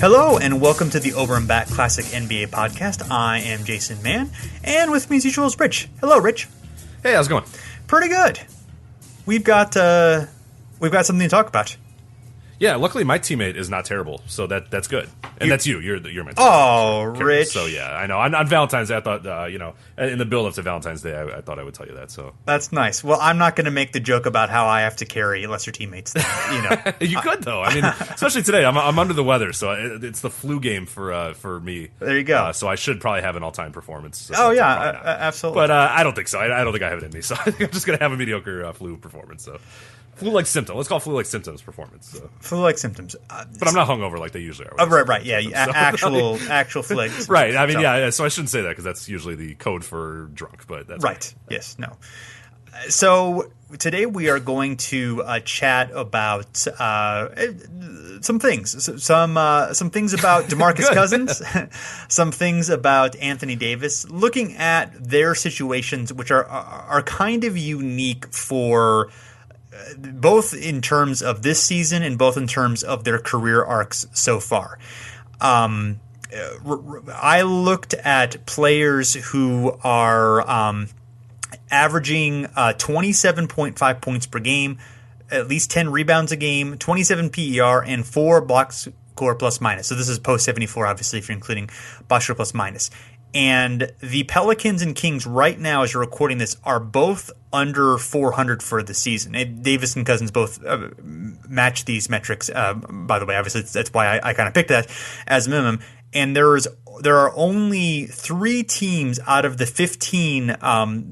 Hello and welcome to the Over and Back Classic NBA podcast. I am Jason Mann, and with me as usual is Rich. Hello, Rich. Hey, how's it going? Pretty good. We've got something to talk about. Yeah, luckily my teammate is not terrible, so that's good. And that's you. You're my teammate. Oh, Rich. So yeah, I know. On Valentine's Day, I thought in the build up to Valentine's Day, I thought I would tell you that. So that's nice. Well, I'm not going to make the joke about how I have to carry lesser teammates. You could though. I mean, especially today, I'm under the weather, so it's the flu game for me. There you go. So I should probably have an all-time performance. So absolutely. But I don't think so. I don't think I have it in me. So I think I'm just going to have a mediocre flu performance. So. Flu-like symptom. Let's call it flu-like symptoms performance. So. Flu-like symptoms. But I'm not hungover like they usually are. Right. Yeah, so. actual flu-like symptoms. Right. I mean, yeah. So I shouldn't say that because that's usually the code for drunk. But that's right. Yes. No. So today we are going to chat about some things. Some things about DeMarcus Cousins. Some things about Anthony Davis. Looking at their situations, which are kind of unique for. Both in terms of this season and both in terms of their career arcs so far. I looked at players who are averaging 27.5 points per game, at least 10 rebounds a game, 27 PER, and 4 box score plus minus. So this is post 74, obviously, if you're including box score plus minus. And the Pelicans and Kings right now, as you're recording this, are both under 400 for the season. Davis and Cousins both match these metrics. By the way, obviously that's why I kind of picked that as a minimum. And there are only 3 teams out of the 15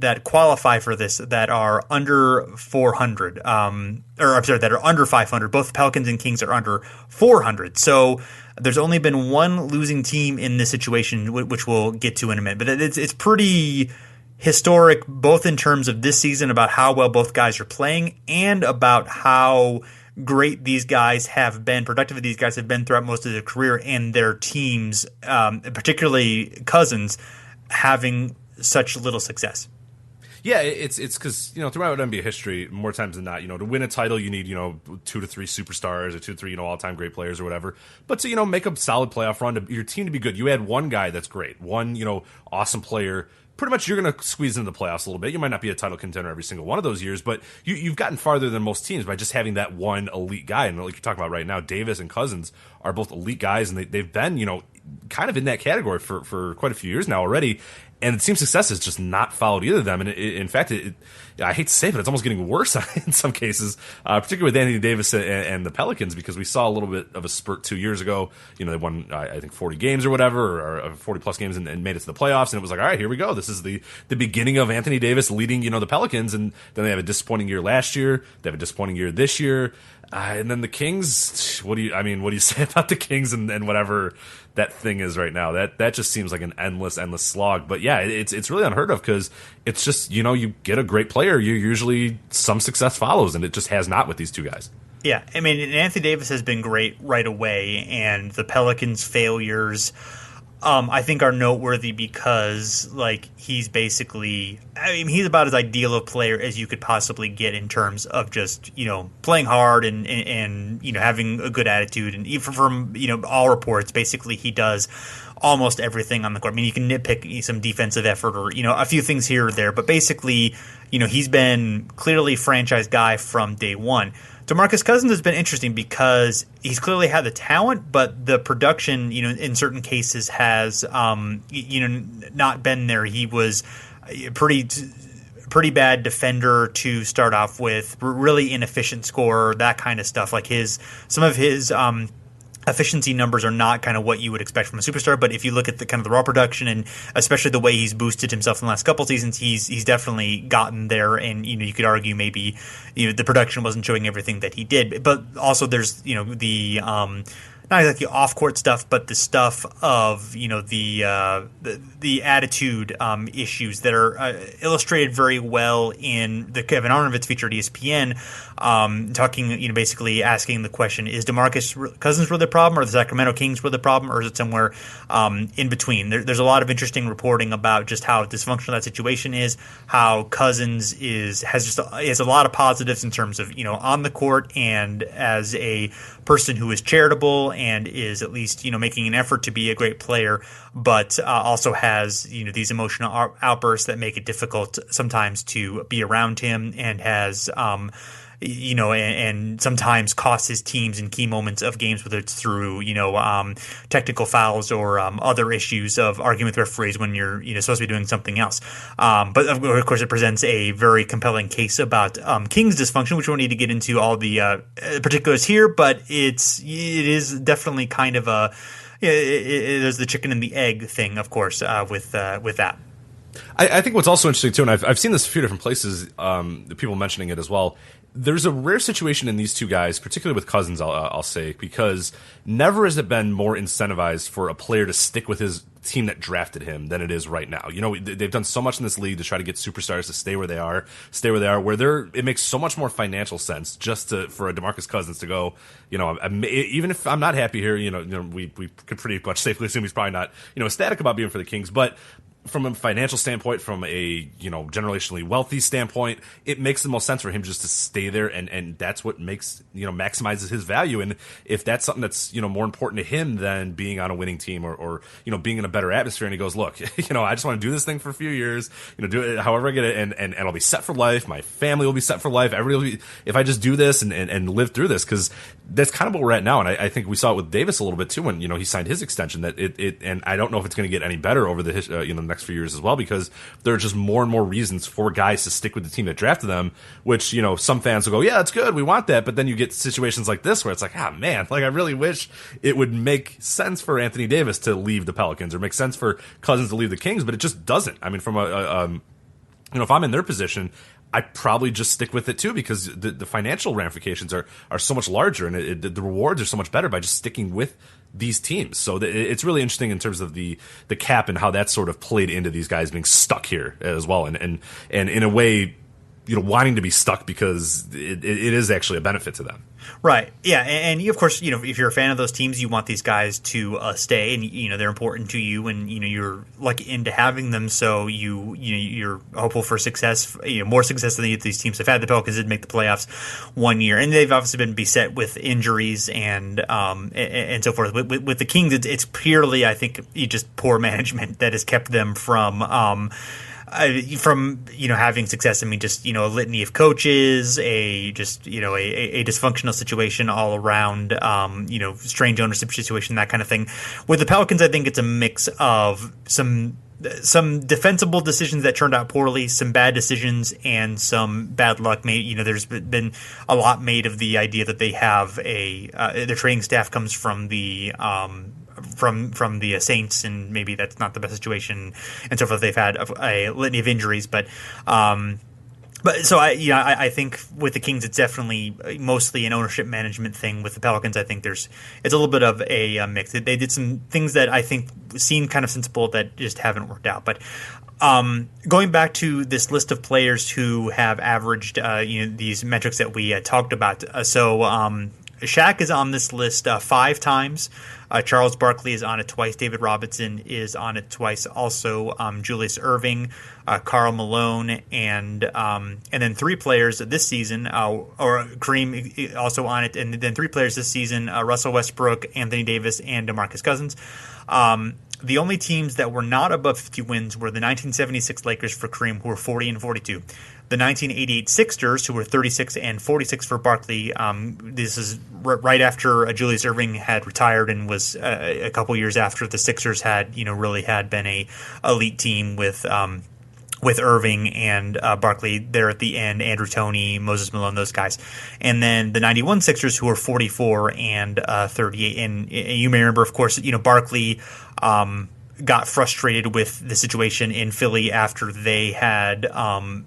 that qualify for this that are under 400. That are under 500. Both the Pelicans and Kings are under 400. So there's only been one losing team in this situation, which we'll get to in a minute. But it's pretty historic, both in terms of this season, about how well both guys are playing, and about how great these guys have been, productive these guys have been throughout most of their career, and their teams, particularly Cousins, having such little success. Yeah, it's because, throughout NBA history, more times than not, to win a title, you need, 2 to 3 superstars or 2 to 3, all-time great players or whatever. But to, make a solid playoff run, your team to be good, you had one guy that's great, one, awesome player. Pretty much you're going to squeeze into the playoffs a little bit. You might not be a title contender every single one of those years, but you've gotten farther than most teams by just having that one elite guy. And like you're talking about right now, Davis and Cousins are both elite guys, and they've been, kind of in that category for quite a few years now already. And it seems success has just not followed either of them. And in fact, I hate to say it, but it's almost getting worse in some cases, particularly with Anthony Davis and the Pelicans, because we saw a little bit of a spurt 2 years ago. They won, I think, 40 games or whatever, or 40-plus games, and made it to the playoffs. And it was like, all right, here we go. This is the beginning of Anthony Davis leading, the Pelicans. And then they have a disappointing year last year. They have a disappointing year this year. And then the Kings, what do you say about the Kings and whatever that thing is right now? That just seems like an endless slog. But yeah, it's really unheard of, because it's just, you get a great player, you usually some success follows, and it just has not with these two guys. Yeah, I mean, Anthony Davis has been great right away, and the Pelicans' failures, I think, are noteworthy because, he's basically, he's about as ideal a player as you could possibly get in terms of just, playing hard and having a good attitude. And even from, all reports, basically he does almost everything on the court. I mean, you can nitpick some defensive effort or, a few things here or there, but basically, he's been clearly franchise guy from day one. DeMarcus Cousins has been interesting because he's clearly had the talent, but the production, in certain cases has, not been there. He was a pretty bad defender to start off with, really inefficient scorer, that kind of stuff. Some of his efficiency numbers are not kind of what you would expect from a superstar, but if you look at the kind of the raw production and especially the way he's boosted himself in the last couple seasons, he's definitely gotten there. And you could argue maybe the production wasn't showing everything that he did, but also there's the not exactly off-court stuff, but the stuff of the attitude issues that are illustrated very well in the Kevin Arnovitz feature at ESPN, talking, basically asking the question: is DeMarcus Cousins really the problem, or the Sacramento Kings really the problem, or is it somewhere in between? There's a lot of interesting reporting about just how dysfunctional that situation is, how Cousins has a lot of positives in terms of on the court and as a person who is charitable and is at least, making an effort to be a great player, but also has, these emotional outbursts that make it difficult sometimes to be around him, and has, and sometimes costs his teams in key moments of games, whether it's through, technical fouls or other issues of arguing with referees when you're, supposed to be doing something else. But of course, it presents a very compelling case about King's dysfunction, which we don't need to get into all the particulars here, but it is definitely kind of there's the chicken and the egg thing, of course, with that. I think what's also interesting too, and I've seen this a few different places, the people mentioning it as well. There's a rare situation in these two guys, particularly with Cousins, I'll say, because never has it been more incentivized for a player to stick with his team that drafted him than it is right now. They've done so much in this league to try to get superstars to stay where they are, it makes so much more financial sense just for a DeMarcus Cousins to go, even if I'm not happy here, we could pretty much safely assume he's probably not, ecstatic about being for the Kings, but from a financial standpoint, from a generationally wealthy standpoint, it makes the most sense for him just to stay there, and that's what makes maximizes his value. And if that's something that's more important to him than being on a winning team or being in a better atmosphere, and he goes, look, I just want to do this thing for a few years, do it however I get it, and I'll be set for life. My family will be set for life. Everybody will be, if I just do this and live through this, because that's kind of what we're at now. And I think we saw it with Davis a little bit too when he signed his extension. That it and I don't know if it's going to get any better over the next few years as well, because there are just more and more reasons for guys to stick with the team that drafted them, which some fans will go, yeah, that's good, we want that, but then you get situations like this where it's like, man, like I really wish it would make sense for Anthony Davis to leave the Pelicans or make sense for Cousins to leave the Kings, but it just doesn't. I mean, from if I'm in their position, I probably just stick with it too, because the financial ramifications are so much larger, and the rewards are so much better by just sticking with these teams. So it's really interesting in terms of the cap and how that sort of played into these guys being stuck here as well, and in a way, wanting to be stuck because it is actually a benefit to them. Right. Yeah. And you, of course, if you're a fan of those teams, you want these guys to stay, and they're important to you, and you're lucky into having them. So you're hopeful for success, more success than these teams have had. The Pelicans did make the playoffs one year, and they've obviously been beset with injuries and so forth. With the Kings, it's purely, I think, just poor management that has kept them from having success. I mean, just a litany of coaches, a dysfunctional situation all around, strange ownership situation, that kind of thing. With the Pelicans, I think it's a mix of some defensible decisions that turned out poorly, some bad decisions, and some bad luck. There's been a lot made of the idea that they have their training staff comes from the from the Saints, and maybe that's not the best situation, and so forth. They've had a litany of injuries, but so I think with the Kings, it's definitely mostly an ownership management thing. With the Pelicans, I think it's a little bit of a mix. They did some things that I think seem kind of sensible that just haven't worked out. But going back to this list of players who have averaged these metrics that we talked about, Shaq is on this list 5 times. Charles Barkley is on it twice. David Robinson is on it twice. Also, Julius Erving, Karl Malone, and then 3 players this season, or Kareem also on it, and then 3 players this season: Russell Westbrook, Anthony Davis, and DeMarcus Cousins. The only teams that were not above 50 wins were the 1976 Lakers for Kareem, who were 40 and 42. The 1988 Sixers, who were 36 and 46 for Barkley. This is right after Julius Erving had retired, and was a couple years after the Sixers had, really had been a elite team with Erving and Barkley there at the end, Andrew Toney, Moses Malone, those guys. And then the 91 Sixers, who were 44 and 38. And you may remember, of course, Barkley got frustrated with the situation in Philly after they had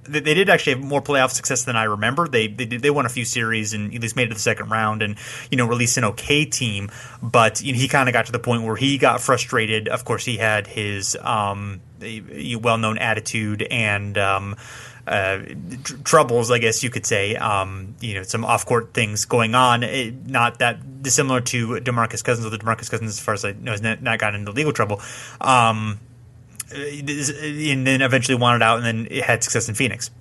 they did actually have more playoff success than I remember. They won a few series and at least made it to the second round, and released an okay team. But he kind of got to the point where he got frustrated. Of course, he had his well-known attitude and troubles, I guess you could say. Some off-court things going on, not that dissimilar to DeMarcus Cousins. Although DeMarcus Cousins, as far as I know, has not gotten into legal trouble. And then eventually wanted out, and then it had success in Phoenix.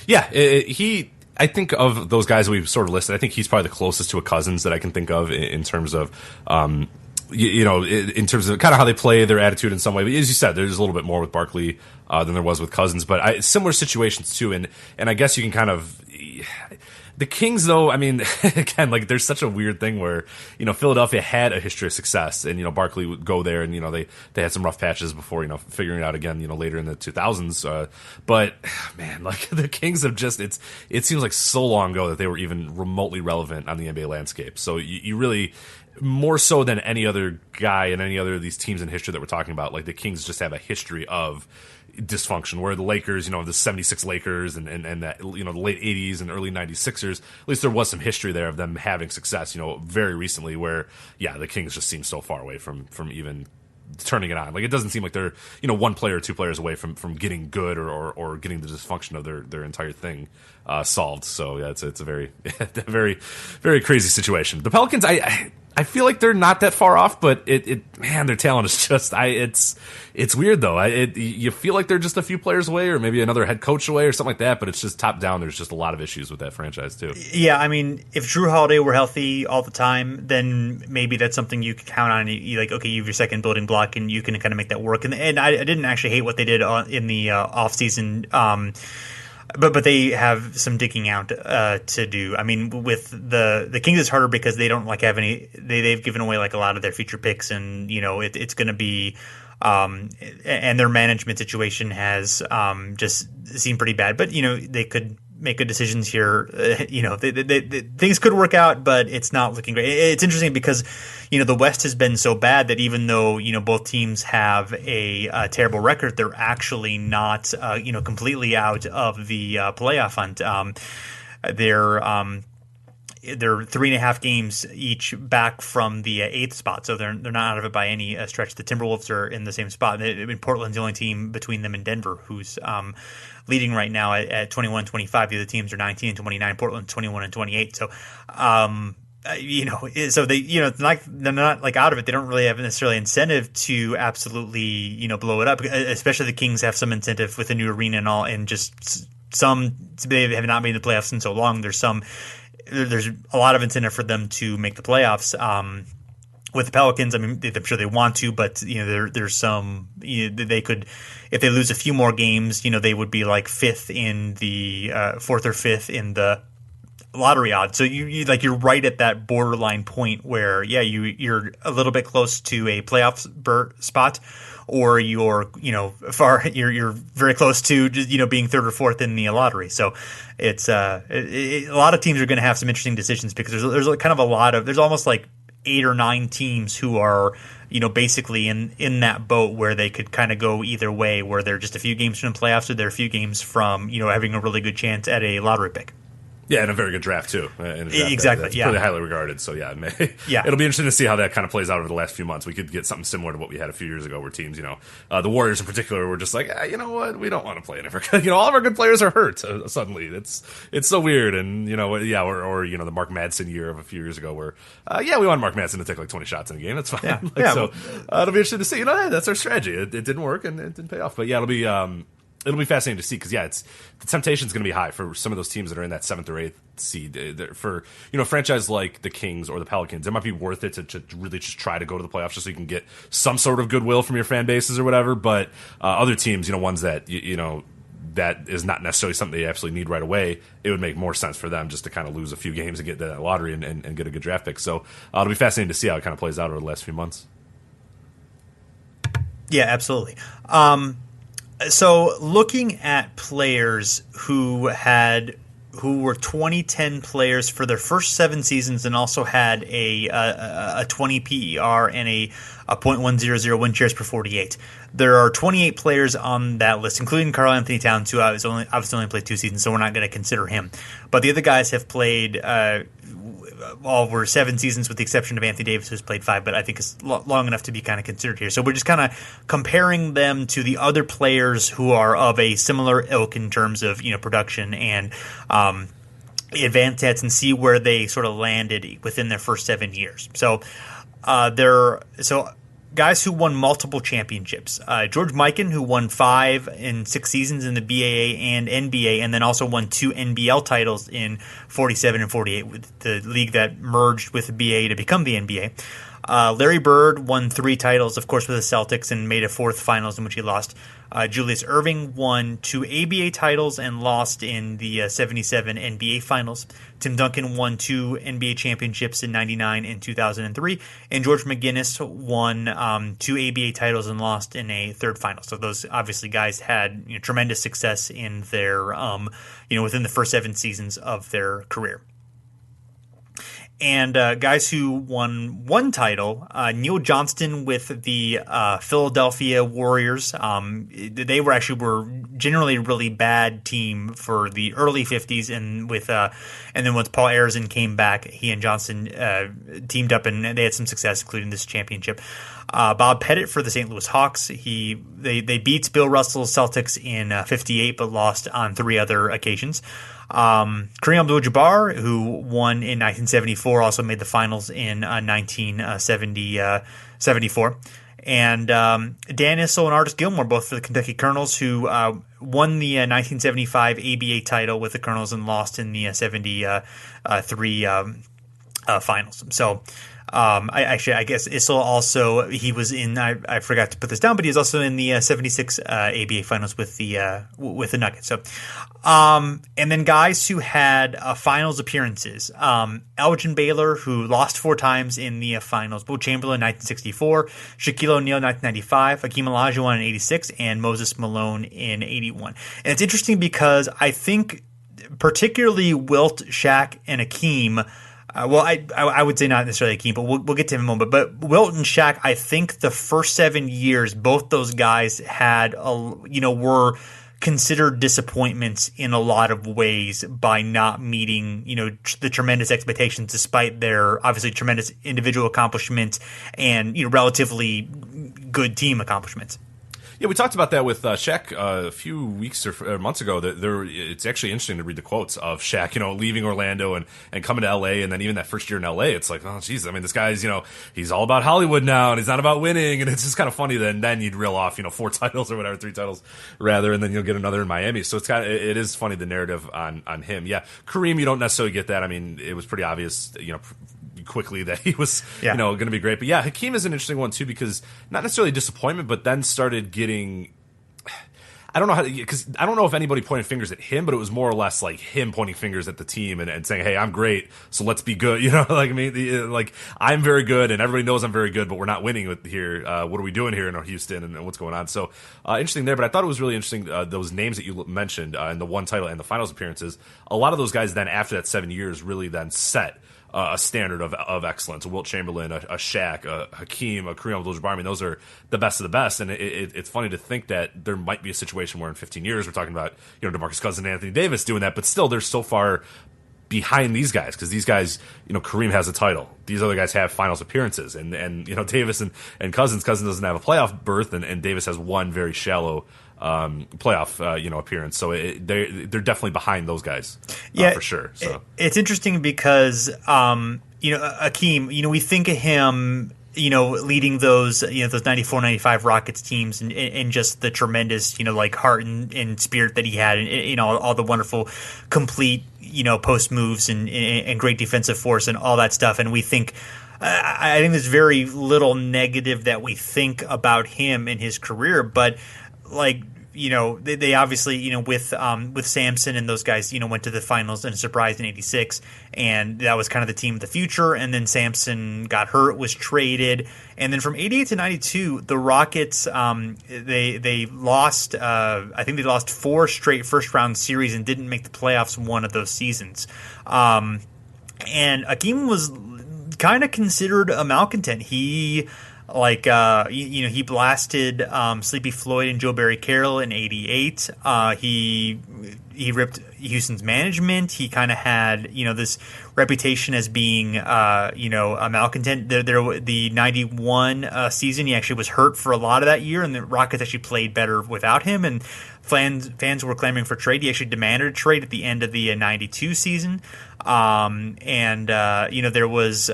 Yeah, he I think of those guys we've sort of listed, I think he's probably the closest to a Cousins that I can think of in terms of, in terms of kind of how they play, their attitude in some way. But as you said, there's a little bit more with Barkley than there was with Cousins. But similar situations too, and I guess you can kind of. The Kings, though, I mean, again, like there's such a weird thing where, Philadelphia had a history of success, and, Barkley would go there, and, they had some rough patches before, figuring it out again, later in the 2000s. But, man, like the Kings have just, it seems like so long ago that they were even remotely relevant on the NBA landscape. So you really, more so than any other guy and any other of these teams in history that we're talking about, like the Kings just have a history of dysfunction, where the Lakers, the 76 Lakers and that, the late 80s and early 90s Sixers, at least there was some history there of them having success, very recently, where, the Kings just seem so far away from even turning it on. Like, it doesn't seem like they're, one player or two players away from getting good or getting the dysfunction of their entire thing solved. So, yeah, it's a very, very, very crazy situation. The Pelicans, I feel like they're not that far off, but man, their talent is just, it's weird though. You feel like they're just a few players away, or maybe another head coach away, or something like that. But it's just top down. There's just a lot of issues with that franchise too. Yeah, I mean, if Drew Holiday were healthy all the time, then maybe that's something you could count on. You like, okay, you have your second building block, and you can kind of make that work. And I didn't actually hate what they did in the offseason. But they have some digging out to do. I mean, with the Kings, it's harder because they don't have any. They've given away a lot of their future picks, and it's going to be. And their management situation has just seemed pretty bad. But they could make good decisions here. Things could work out, but it's not looking great. It's interesting because the West has been so bad that even though both teams have a terrible record, they're actually not completely out of the playoff hunt. They're 3.5 games each back from the 8th spot, so they're not out of it by any stretch. The Timberwolves are in the same spot. Portland's the only team between them and Denver who's leading right now at 21-25. The other teams are 19-29. Portland 21-28. So, so they, it's not, they're not out of it. They don't really have necessarily incentive to absolutely, blow it up. Especially the Kings have some incentive with the new arena and all, and just they have not made the playoffs in so long. There's a lot of incentive for them to make the playoffs. With the Pelicans, I mean, I'm sure they want to, but there's some. They could, if they lose a few more games, they would be fifth in the 4th or 5th in the lottery odds. So you're right at that borderline point where you're a little bit close to a playoff spot, or you're you're very close to just being 3rd or 4th in the lottery. So it's a lot of teams are going to have some interesting decisions because there's kind of a lot of, there's almost 8 or 9 teams who are basically in that boat where they could kind of go either way, where they're just a few games from the playoffs, or they're a few games from having a really good chance at a lottery pick. Yeah, and a very good draft too. Exactly, that's pretty highly regarded. So it'll be interesting to see how that kind of plays out over the last few months. We could get something similar to what we had a few years ago, where teams, the Warriors in particular, were just you know what, we don't want to play it ever. All of our good players are hurt suddenly. It's so weird, and or the Mark Madsen year of a few years ago, where we want Mark Madsen to take 20 shots in a game. That's fine. So it'll be interesting to see. That's our strategy. It didn't work and it didn't pay off. But it'll be fascinating to see because the temptation is going to be high for some of those teams that are in that 7th or 8th seed. For a franchise like the Kings or the Pelicans, it might be worth it to really just try to go to the playoffs just so you can get some sort of goodwill from your fan bases or whatever. But other teams, ones that that is not necessarily something they absolutely need right away, it would make more sense for them just to kind of lose a few games and get that lottery and get a good draft pick. So it'll be fascinating to see how it kind of plays out over the last few months. Yeah, absolutely. So looking at players who were 2010 players for their first 7 seasons and also had a 20 PER and a .100 win shares per 48. There are 28 players on that list, including Karl Anthony Towns, who obviously only played 2 seasons, so we're not going to consider him. But the other guys have played all were 7 seasons, with the exception of Anthony Davis, who's played 5, but I think it's long enough to be kind of considered here. So we're just kind of comparing them to the other players who are of a similar ilk in terms of production and advanced stats, and see where they sort of landed within their first 7 years. So guys who won multiple championships. George Mikan, who won 5 in 6 seasons in the BAA and NBA, and then also won 2 NBL titles in 47 and 48, with the league that merged with the BAA to become the NBA. Larry Bird won 3 titles, of course, with the Celtics and made a 4th finals in which he lost. Julius Erving won 2 ABA titles and lost in the 77 NBA finals. Tim Duncan won 2 NBA championships in 99 and 2003. And George McGinnis won 2 ABA titles and lost in a 3rd final. So those obviously guys had tremendous success in their, within the first 7 seasons of their career. And guys who won 1 title, Neil Johnston with the Philadelphia Warriors. They were generally a really bad team for the early 50s, and then once Paul Arizin came back, he and Johnston teamed up and they had some success, including this championship. Bob Pettit for the St. Louis Hawks. They beat Bill Russell's Celtics in 58, but lost on 3 other occasions. Kareem Abdul-Jabbar, who won in 1974, also made the finals in 1974. And Dan Issel and Artis Gilmore, both for the Kentucky Colonels, who won the 1975 ABA title with the Colonels and lost in the 73 finals. So I guess Issel also, he was in, I forgot to put this down, but he was also in the 76 ABA finals with the Nuggets. So, and then guys who had finals appearances, Elgin Baylor, who lost 4 times in the finals, Wilt Chamberlain 1964, Shaquille O'Neal 1995, Hakeem Olajuwon in 86, and Moses Malone in 81. And it's interesting because I think particularly Wilt, Shaq, and Hakeem, I would say not necessarily Hakeem, but we'll get to him in a moment. But Wilt and Shaq, I think the first 7 years, both those guys had, were considered disappointments in a lot of ways by not meeting, the tremendous expectations, despite their obviously tremendous individual accomplishments and, relatively good team accomplishments. Yeah, we talked about that with Shaq a few weeks or months ago. It's actually interesting to read the quotes of Shaq, leaving Orlando and coming to L.A. And then even that first year in L.A., it's like, oh, geez, I mean, this guy's, he's all about Hollywood now and he's not about winning. And it's just kind of funny that then you'd reel off, 4 titles or whatever, 3 titles rather, and then you'll get another in Miami. So it is funny, the narrative on him. Yeah, Kareem, you don't necessarily get that. I mean, it was pretty obvious, quickly that he was, going to be great. But yeah, Hakeem is an interesting one too, because not necessarily disappointment, but then started getting, I don't know because I don't know if anybody pointed fingers at him, but it was more or less like him pointing fingers at the team and saying, hey, I'm great, so let's be good. I'm very good and everybody knows I'm very good, but we're not winning here. What are we doing here in Houston and what's going on? So interesting there, but I thought it was really interesting, those names that you mentioned in the 1 title and the finals appearances. A lot of those guys then after that 7 years really then set a standard of excellence. A Wilt Chamberlain, a Shaq, a Hakeem, a Kareem Abdul-Jabbar. I mean, those are the best of the best. And it's funny to think that there might be a situation where in 15 years we're talking about DeMarcus Cousins and Anthony Davis doing that, but still they're so far behind these guys because these guys, Kareem has a title. These other guys have finals appearances, and Davis and Cousins doesn't have a playoff berth, and Davis has 1 very shallow playoff appearance. So they're definitely behind those guys, for sure. So it's interesting because Hakeem, we think of him, leading those 94-95 Rockets teams and just the tremendous heart and spirit that he had, and all the wonderful complete post moves and great defensive force and all that stuff. And we think, I think there's very little negative that we think about him in his career, but they obviously, with Sampson and those guys, went to the finals and surprised in 86, and that was kind of the team of the future. And then Sampson got hurt, was traded. And then from 88 to 92, the Rockets, they lost, I think they lost 4 straight first round series and didn't make the playoffs one of those seasons. And Hakeem was kind of considered a malcontent. He he blasted Sleepy Floyd and Joe Barry Carroll in '88. He ripped Houston's management. He kind of had this reputation as being a malcontent. The '91 season, he actually was hurt for a lot of that year, and the Rockets actually played better without him. And fans were clamoring for trade. He actually demanded a trade at the end of the '92 season. There was.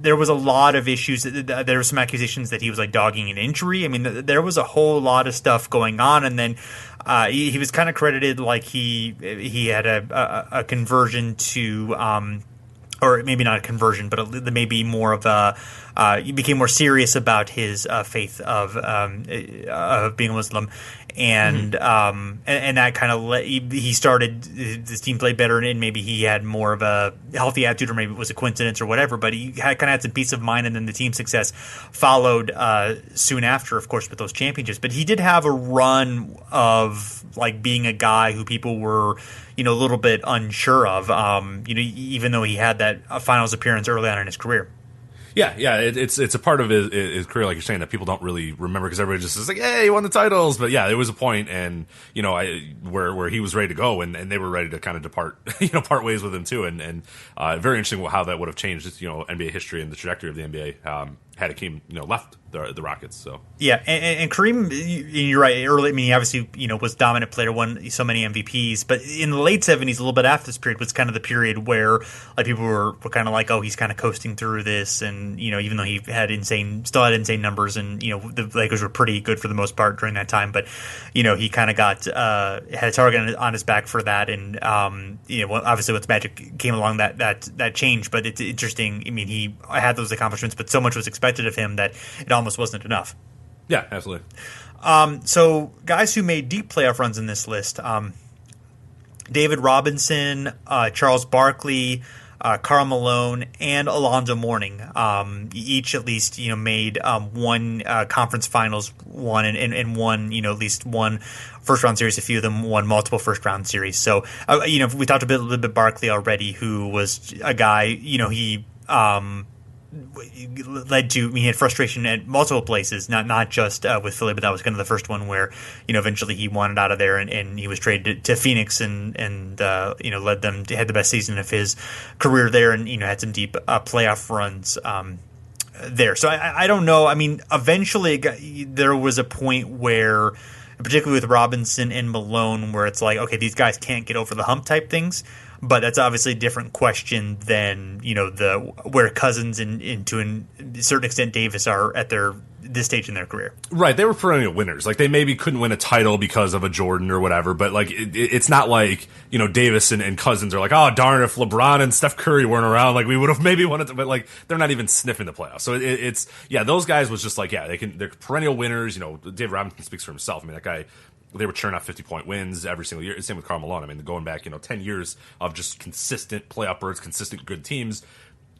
there was a lot of issues. There were some accusations that he was like dogging an injury. I mean, there was a whole lot of stuff going on, and then he was kind of credited like he had a conversion to. Or maybe not a conversion, but maybe more of a. He became more serious about his faith of being a Muslim, and and that kind of he started this team played better, and maybe he had more of a healthy attitude, or maybe it was a coincidence or whatever. But he kind of had some peace of mind, and then the team success followed soon after, of course, with those championships. But he did have a run of like being a guy who people were, a little bit unsure of, even though he had that finals appearance early on in his career. Yeah, it's a part of his career, like you're saying, that people don't really remember because everybody just is like, "Hey, he won the titles." But yeah, there was a point, and where he was ready to go, and they were ready to kind of depart, part ways with him too, and very interesting how that would have changed, NBA history and the trajectory of the NBA had Hakeem, left the Rockets. So yeah, and Kareem, you're right. Early, I mean, he obviously was dominant player, won so many MVPs, but in the late '70s, a little bit after this period, was kind of the period where like people were kind of like, oh, he's kind of coasting through this, and even though he still had insane numbers, and the Lakers were pretty good for the most part during that time, but he kind of got had a target on his back for that, and obviously with Magic came along that changed, but it's interesting. I mean, he had those accomplishments, but so much was expected of him that it almost wasn't enough. Yeah, absolutely. So guys who made deep playoff runs in this list: David Robinson, Charles Barkley, Karl Malone, and Alonzo Mourning. Each at least made one conference finals one and won at least one first round series. A few of them won multiple first round series. So we talked a little bit Barkley already, who was a guy he led to. He had frustration at multiple places, not just with Philly, but that was kind of the first one where eventually he wanted out of there, and he was traded to Phoenix, and led them to had the best season of his career there, and had some deep playoff runs there. So I don't know. I mean, eventually there was a point where, particularly with Robinson and Malone, where it's like, okay, these guys can't get over the hump type things. But that's obviously a different question than where Cousins and to a certain extent Davis are at this stage in their career. Right, they were perennial winners. Like they maybe couldn't win a title because of a Jordan or whatever, but like it's not like Davis and Cousins are like, oh darn, if LeBron and Steph Curry weren't around, like we would have maybe won it. But like they're not even sniffing the playoffs. So it's those guys was just like they're perennial winners. David Robinson speaks for himself. I mean that guy. They were churning out 50-point wins every single year. Same with Karl Malone. I mean, going back, 10 years of just consistent playoff berths, consistent good teams.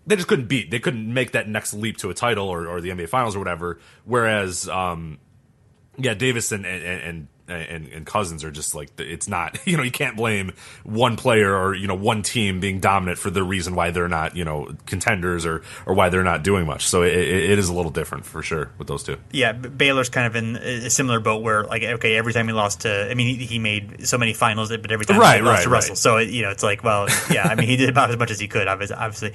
They just couldn't beat. They couldn't make that next leap to a title or the NBA Finals or whatever. Whereas, Davis and Cousins are just like, it's not, you can't blame one player or, one team being dominant for the reason why they're not, contenders or why they're not doing much. So it is a little different for sure with those two. Yeah, Baylor's kind of in a similar boat where, like, okay, every time he lost to, I mean, he made so many finals, but every time he lost to Russell. So, it's like, well, yeah, I mean, he did about as much as he could, obviously.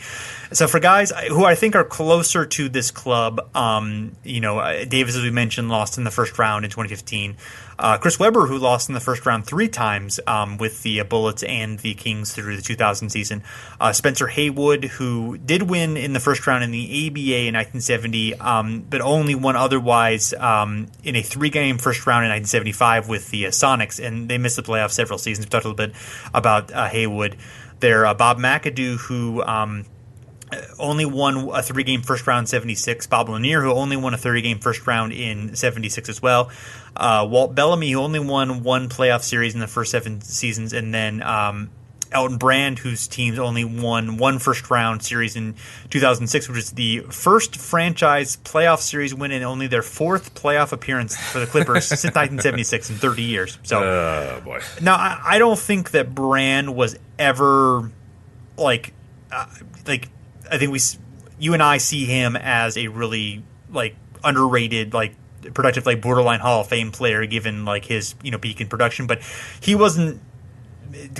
So for guys who I think are closer to this club, Davis, as we mentioned, lost in the first round in 2015. Chris Webber, who lost in the first round 3 times with the Bullets and the Kings through the 2000 season. Spencer Haywood, who did win in the first round in the ABA in 1970, but only won otherwise in a 3-game first round in 1975 with the Sonics, and they missed the playoffs several seasons. We talked a little bit about Haywood there. Bob McAdoo, who only won a 3-game first round in 76. Bob Lanier, who only won a 30-game first round in 76 as well. Walt Bellamy, who only won 1 playoff series in the first 7 seasons. And then Elton Brand, whose teams only won 1 first round series in 2006, which is the first franchise playoff series win and only their 4th playoff appearance for the Clippers since 1976 in 30 years. So, oh boy. Now, I don't think that Brand was ever I think you and I see him as a really underrated, productive, borderline Hall of Fame player, given his peak in production. But he wasn't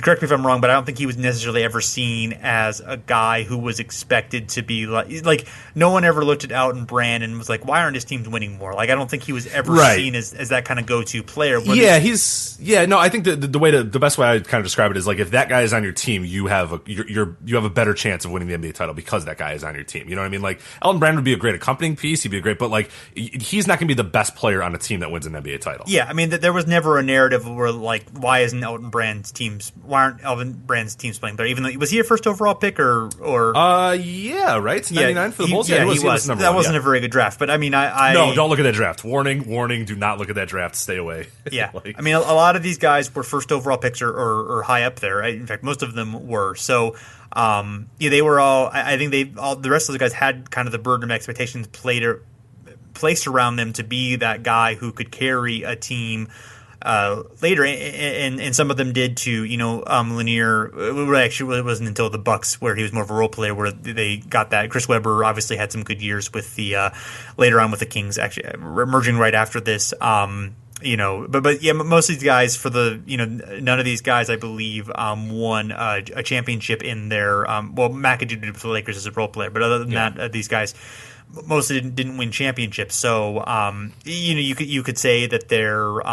correct me if I'm wrong, but I don't think he was necessarily ever seen as a guy who was expected to be like no one ever looked at Elton Brand and was like, why aren't his teams winning more? Like, I don't think he was ever seen as that kind of go-to player. I think the best way I kind of describe it is like if that guy is on your team, you have a better chance of winning the NBA title because that guy is on your team. You know what I mean? Like Elton Brand would be a great accompanying piece. He'd be great, but like he's not going to be the best player on a team that wins an NBA title. Yeah, I mean, there was never a narrative where like, why aren't Elton Brand's teams playing better? Even though was he a first overall pick or? Yeah, right. It's 99 for the Bulls. Yeah, he was. That wasn't a very good draft, but I mean, no, don't look at that draft. Warning, do not look at that draft. Stay away. Yeah, I mean, a lot of these guys were first overall picks or high up there. Right? In fact, most of them were. So, they were all. I think the rest of the guys had kind of the burden of expectations placed around them to be that guy who could carry a team later, and some of them did too. Lanier. Actually, it wasn't until the Bucks where he was more of a role player where they got that. Chris Webber obviously had some good years with the later on with the Kings, actually emerging right after this. But most of these guys none of these guys, I believe, won a championship in their McAdoo did for the Lakers as a role player, but other than that, these guys mostly didn't win championships. So you could say that they're.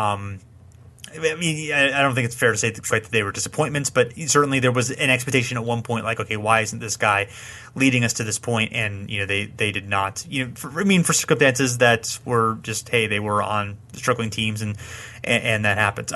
I don't think it's fair to say that they were disappointments, but certainly there was an expectation at one point, like, okay, why isn't this guy leading us to this point? And they did not. For circumstances that were just, hey, they were on struggling teams, and that happens.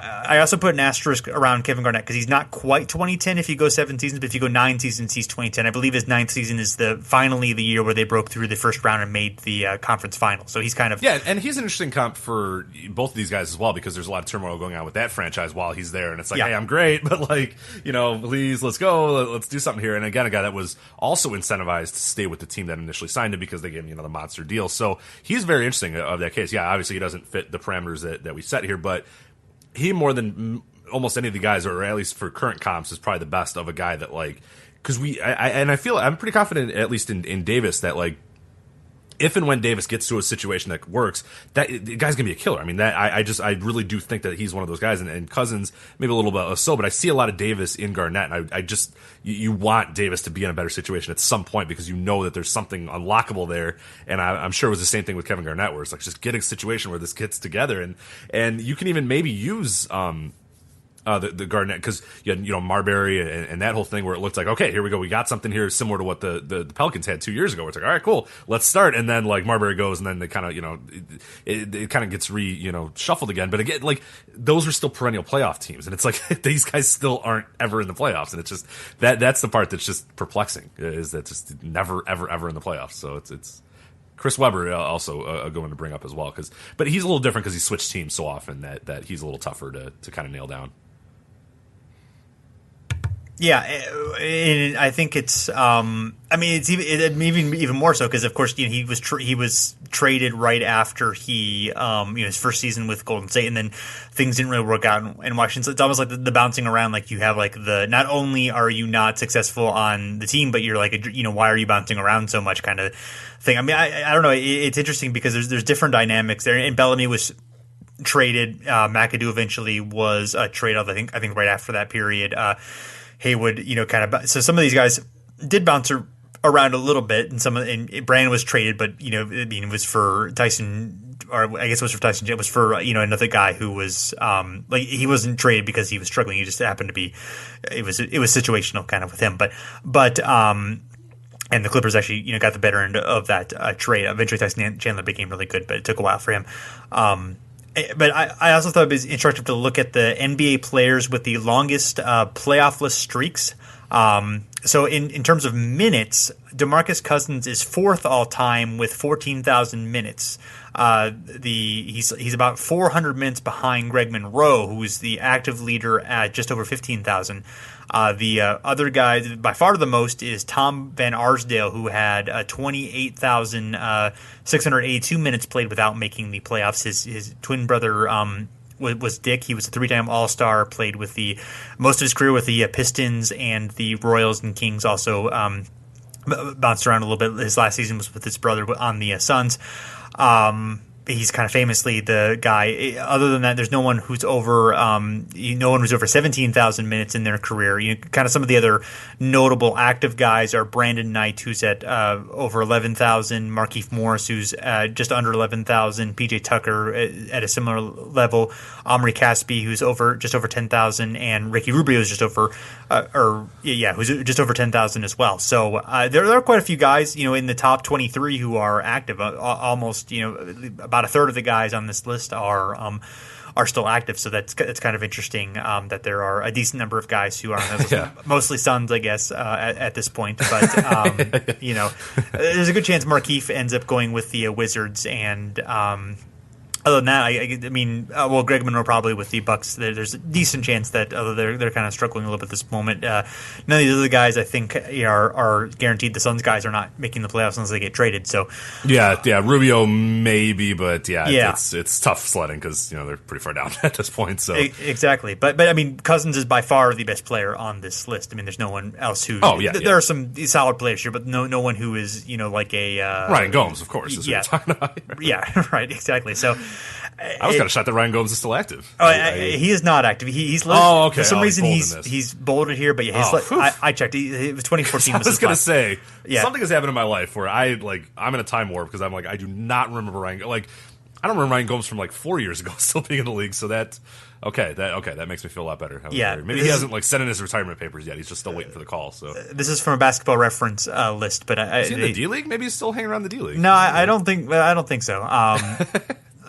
I also put an asterisk around Kevin Garnett because he's not quite 2010 if you go 7 seasons, but if you go 9 seasons, he's 2010. I believe his 9th season is finally the year where they broke through the first round and made the conference final. So he's kind of... Yeah, and he's an interesting comp for both of these guys as well because there's a lot of turmoil going on with that franchise while he's there. And it's like, hey, I'm great, but please, let's go. Let's do something here. And again, a guy that was also incentivized to stay with the team that initially signed him because they gave him the monster deal. So he's very interesting of that case. Yeah, obviously he doesn't fit the parameters that we set here, but he, more than almost any of the guys, or at least for current comps, is probably the best of a guy that because I feel I'm pretty confident, at least in Davis, that if and when Davis gets to a situation that works, that the guy's gonna be a killer. I mean, I really do think that he's one of those guys, and Cousins maybe a little bit so, but I see a lot of Davis in Garnett, and you want Davis to be in a better situation at some point because you know that there's something unlockable there, and I'm sure it was the same thing with Kevin Garnett, where it's like just get a situation where this gets together, and you can even maybe use the Garnett, because you had, Marbury and that whole thing where it looked like, okay, here we go, we got something here similar to what the Pelicans had 2 years ago. It's like, all right, cool, let's start. And then Marbury goes, and then they kind of it kind of gets shuffled again. But again, those are still perennial playoff teams, and it's like these guys still aren't ever in the playoffs, and it's just that's the part that's just perplexing, is that just never ever in the playoffs. So it's Chris Webber also going to bring up as well, but he's a little different because he switched teams so often that he's a little tougher to kind of nail down. Yeah, and I think it's. It's even more so because, of course, he was traded right after he, his first season with Golden State, and then things didn't really work out in Washington. So it's almost like the bouncing around. Like you have not only are you not successful on the team, but you're why are you bouncing around so much kind of thing. I mean, I don't know. It's interesting because there's different dynamics there, and Bellamy was traded. McAdoo eventually was traded. I think right after that period. Haywood, so some of these guys did bounce around a little bit, and Brandon was traded, but it was for Tyson, or I guess it was for Tyson. It was for another guy who was he wasn't traded because he was struggling. He just happened to be. It was situational kind of with him, but and the Clippers actually got the better end of that trade. Eventually, Tyson Chandler became really good, but it took a while for him. But I also thought it was instructive to look at the NBA players with the longest playoff-less streaks. So in terms of minutes, DeMarcus Cousins is 4th all-time with 14,000 minutes. He's about 400 minutes behind Greg Monroe, who is the active leader at just over 15,000. The other guy, by far the most, is Tom Van Arsdale, who had 28,682 minutes played without making the playoffs. His twin brother was Dick. He was a 3-time All-Star, played with most of his career with the Pistons and the Royals and Kings. Also bounced around a little bit. His last season was with his brother on the Suns. he's kind of famously the guy. Other than that, there's no one who's over 17,000 minutes in their career. Kind of some of the other notable active guys are Brandon Knight, who's at over 11,000, Markieff Morris, who's just under 11,000, PJ Tucker at a similar level, Omri Caspi, who's just over 10,000, and Ricky Rubio is just over who's just over 10,000 as well. So there are quite a few guys, in the top 23 who are active. Almost, about a third of the guys on this list are still active. So that's kind of interesting that there are a decent number of guys who are on this list. Mostly Suns, I guess, at this point. But there's a good chance Markieff ends up going with the Wizards, and other than that, I mean, Greg Monroe probably with the Bucks. There's a decent chance that, although they're kind of struggling a little bit at this moment, none of these other guys I think are guaranteed. The Suns guys are not making the playoffs unless they get traded. So Rubio maybe, but it's tough sledding because they're pretty far down at this point. So exactly, but I mean, Cousins is by far the best player on this list. I mean, there's no one else who. There are some solid players here, but no one who is like a Ryan Gomes, of course. Is what you're talking about. Right, exactly. So. I was kind of shocked that Ryan Gomes is still active. He is not active. He's okay. For some reason he's bolded here, but I checked. It was 2014. I was going to say something has happened in my life where I'm in a time warp because I do not remember Ryan. I don't remember Ryan Gomes from 4 years ago still being in the league. So that makes me feel a lot better. Maybe he hasn't sent in his retirement papers yet. He's just still waiting for the call. So this is from a Basketball Reference list, but is he in the D League? Maybe he's still hanging around the D League. No, I don't think so.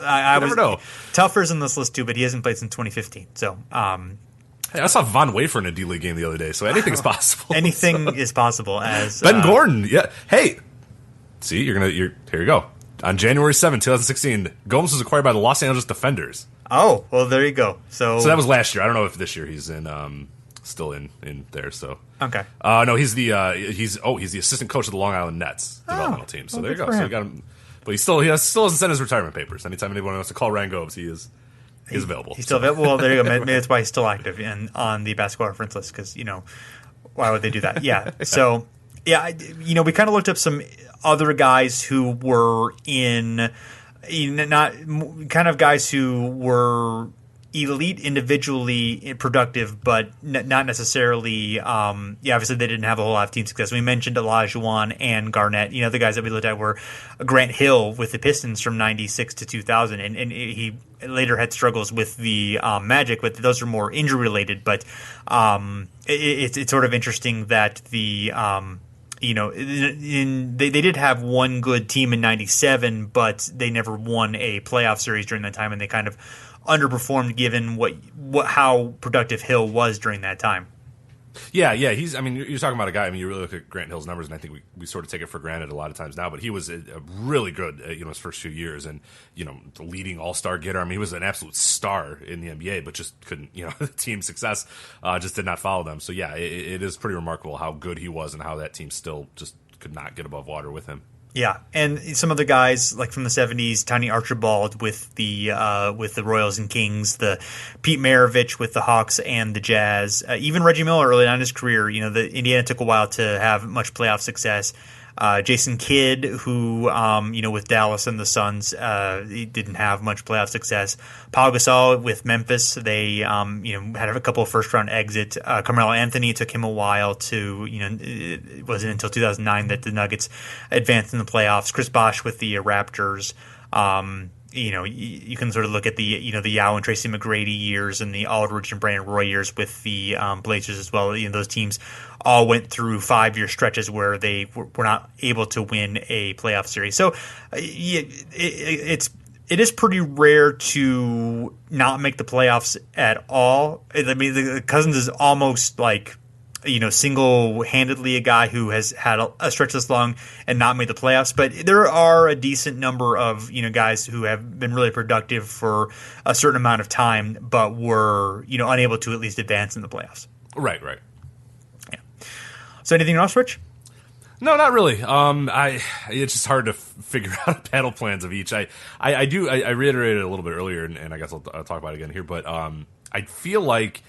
I never know. Telfer's in this list too, but he hasn't played since 2015. So, hey, I saw Von Wafer in a D League game the other day, so anything is possible. Anything is possible. As Ben Gordon, Hey, see, here you go. On January 7, 2016, Gomes was acquired by the Los Angeles Defenders. Oh, well, there you go. So that was last year. I don't know if this year he's still in there. So okay. No, he's the assistant coach of the Long Island Nets developmental team. So there you go. So you got him. But he still hasn't sent his retirement papers. Anytime anyone wants to call Ryan Gomes, he's available. He's still available. Well, there you go. Maybe that's why he's still active on the Basketball Reference list because why would they do that? Yeah. So we kind of looked up some other guys who were not kind of guys who were elite individually productive, but not necessarily. Obviously they didn't have a whole lot of team success. We mentioned Olajuwon and Garnett. The guys that we looked at were Grant Hill with the Pistons from '96 to 2000, and he later had struggles with the Magic, but those are more injury related. But it's sort of interesting that the. They did have one good team in '97, but they never won a playoff series during that time, and they kind of underperformed given how productive Hill was during that time. Yeah. He's. I mean, you're talking about a guy. I mean, you really look at Grant Hill's numbers, and I think we sort of take it for granted a lot of times now. But he was a really good, his first few years, and the leading All-Star getter. I mean, he was an absolute star in the NBA, but just couldn't. The team success just did not follow them. So yeah, it is pretty remarkable how good he was and how that team still just could not get above water with him. Yeah, and some of the guys like from the '70s, Tiny Archibald with the Royals and Kings, the Pete Maravich with the Hawks and the Jazz, even Reggie Miller early on in his career. The Indiana took a while to have much playoff success. Jason Kidd, who with Dallas and the Suns, he didn't have much playoff success. Paul Gasol with Memphis, they had a couple of first round exits. Carmelo Anthony, it took him a while to it wasn't until 2009 that the Nuggets advanced in the playoffs. Chris Bosh with the Raptors. You can sort of look at the the Yao and Tracy McGrady years and the Aldridge and Brandon Roy years with the Blazers as well. Those teams all went through 5-year stretches where they were not able to win a playoff series. So it is pretty rare to not make the playoffs at all. I mean, the Cousins is almost like single-handedly a guy who has had a stretch this long and not made the playoffs. But there are a decent number of guys who have been really productive for a certain amount of time, but were unable to at least advance in the playoffs. Right. Yeah. So anything else, Rich? No, not really. It's just hard to figure out battle plans of each. I reiterated it a little bit earlier, and I guess I'll talk about it again here. But I feel like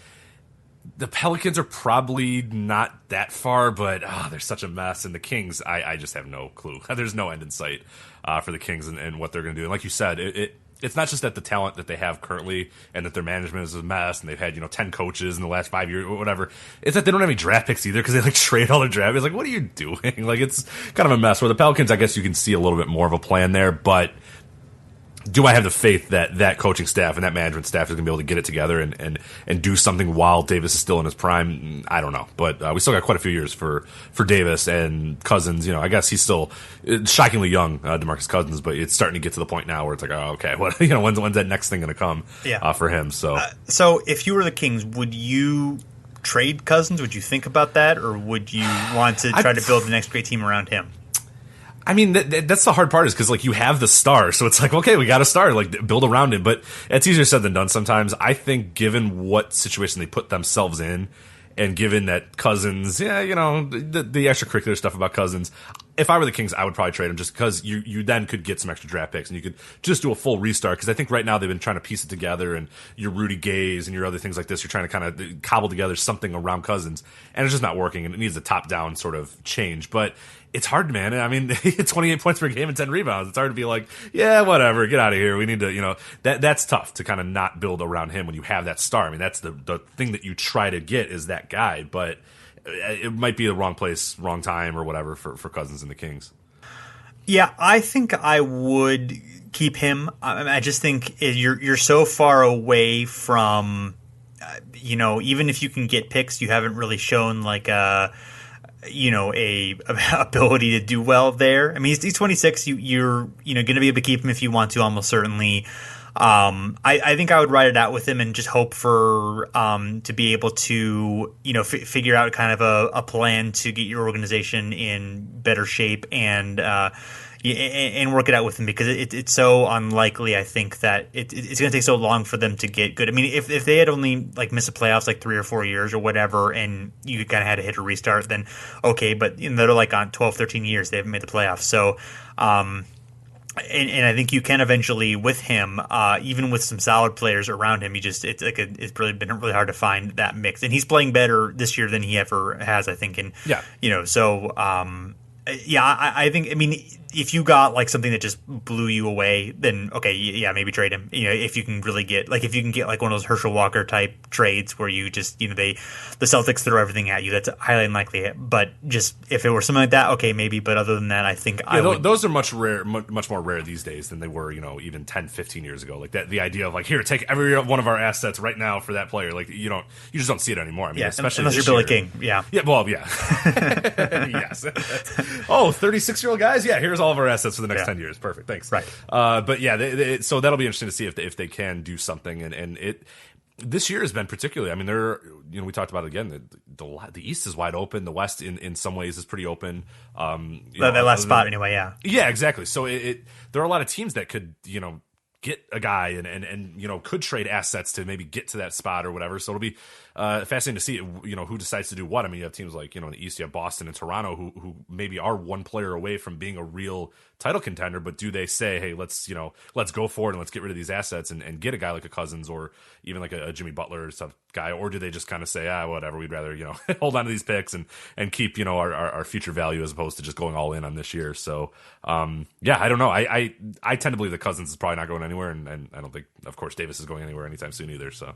The Pelicans are probably not that far, but they're such a mess. And the Kings, I just have no clue. There's no end in sight for the Kings and what they're going to do. And like you said, it's not just that the talent that they have currently and that their management is a mess and they've had 10 coaches in the last 5 years or whatever. It's that they don't have any draft picks either because they trade all their draft. It's like, what are you doing? It's kind of a mess. Where the Pelicans, I guess you can see a little bit more of a plan there, but do I have the faith that that coaching staff and that management staff is going to be able to get it together and do something while Davis is still in his prime? I don't know. But we still got quite a few years for Davis and Cousins. I guess he's still shockingly young, DeMarcus Cousins, but it's starting to get to the point now where it's like, oh, okay, when's that next thing going to come for him? So if you were the Kings, would you trade Cousins? Would you think about that? Or would you want to try to build the next great team around him? I mean, that's the hard part is because, you have the star. So it's like, okay, we got a star, build around him. But it's easier said than done sometimes. I think given what situation they put themselves in and given that Cousins, the extracurricular stuff about Cousins, if I were the Kings, I would probably trade him just because you then could get some extra draft picks and you could just do a full restart. Because I think right now they've been trying to piece it together and your Rudy Gays and your other things like this, you're trying to kind of cobble together something around Cousins. And it's just not working and it needs a top-down sort of change. But it's hard, man. I mean, 28 points per game and 10 rebounds. It's hard to be like, yeah, whatever, get out of here. We need to, that's tough to kind of not build around him when you have that star. I mean, that's the thing that you try to get is that guy, but it might be the wrong place, wrong time or whatever for Cousins and the Kings. Yeah, I think I would keep him. I just think you're so far away from, even if you can get picks, you haven't really shown a ability to do well there. I mean, he's 26. You're going to be able to keep him if you want to, almost certainly. I think I would ride it out with him and just hope for to be able to figure out kind of a plan to get your organization in better shape and work it out with him because it's so unlikely. I think that it's going to take so long for them to get good. I mean, if they had only missed the playoffs 3 or 4 years or whatever, and you kind of had to hit a restart, then okay. But they're on 12, 13 years they haven't made the playoffs, so. And I think you can eventually with him, even with some solid players around him. It's really been really hard to find that mix, and he's playing better this year than he ever has, I think. And I think. I mean, if you got something that just blew you away, then okay, maybe trade him. If you can really get if you can get one of those Herschel Walker type trades where you just the Celtics throw everything at you, that's highly unlikely. But just if it were something like that, okay, maybe. But other than that, I think those are much more rare these days than they were even 10, 15 years ago. The idea of here, take every one of our assets right now for that player. You just don't see it anymore. I mean, especially unless you're Billy King. Yeah. Well, yeah. Yes. 36-year-old guys. Yeah. Here's all of our assets for the next 10 years. Perfect. Thanks. Right. But yeah, so that'll be interesting to see if they can do something. And it this year has been particularly. I mean, we talked about it again. The East is wide open. The West, in some ways, is pretty open. That last spot, anyway. Yeah. Yeah. Exactly. So there are a lot of teams that could get a guy and could trade assets to maybe get to that spot or whatever. So it'll be fascinating to see who decides to do what. I mean, you have teams in the East, you have Boston and Toronto who maybe are one player away from being a real title contender, but do they say, hey, let's go for it and let's get rid of these assets and get a guy like a Cousins or even a Jimmy Butler or some guy, or do they just kind of say, whatever, we'd rather hold on to these picks and keep our future value as opposed to just going all in on this year. So I don't know. I tend to believe that Cousins is probably not going anywhere, and I don't think, of course, Davis is going anywhere anytime soon either. So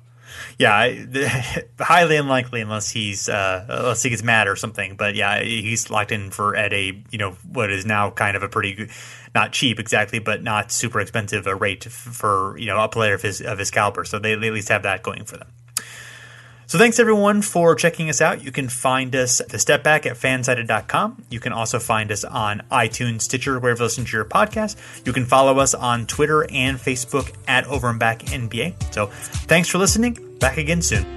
highly unlikely unless he gets mad or something. But yeah, he's locked in at a what is now kind of a pretty good, not cheap exactly, but not super expensive a rate for a player of his caliber. So they at least have that going for them. So thanks everyone for checking us out. You can find us at The Step Back at fansided.com. You can also find us on iTunes, Stitcher, wherever you listen to your podcast. You can follow us on Twitter and Facebook at Over and Back NBA. So thanks for listening. Back again soon.